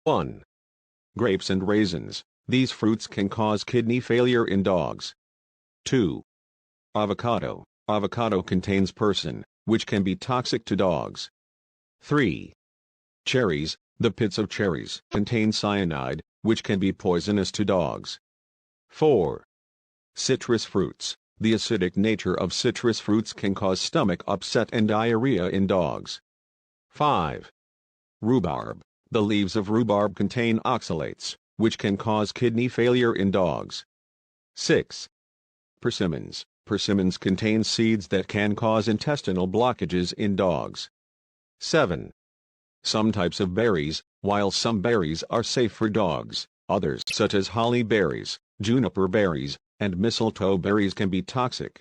1. Grapes and raisins. These fruits can cause kidney failure in dogs. 2. Avocado. Avocado contains persin, which can be toxic to dogs. 3. Cherries. The pits of cherries contain cyanide, which can be poisonous to dogs. 4. Citrus fruits. The acidic nature of citrus fruits can cause stomach upset and diarrhea in dogs. 5. Rhubarb. The leaves of rhubarb contain oxalates, which can cause kidney failure in dogs. 6. Persimmons. Persimmons contain seeds that can cause intestinal blockages in dogs. 7. Some types of berries. While some berries are safe for dogs, others such as holly berries, juniper berries, and mistletoe berries can be toxic.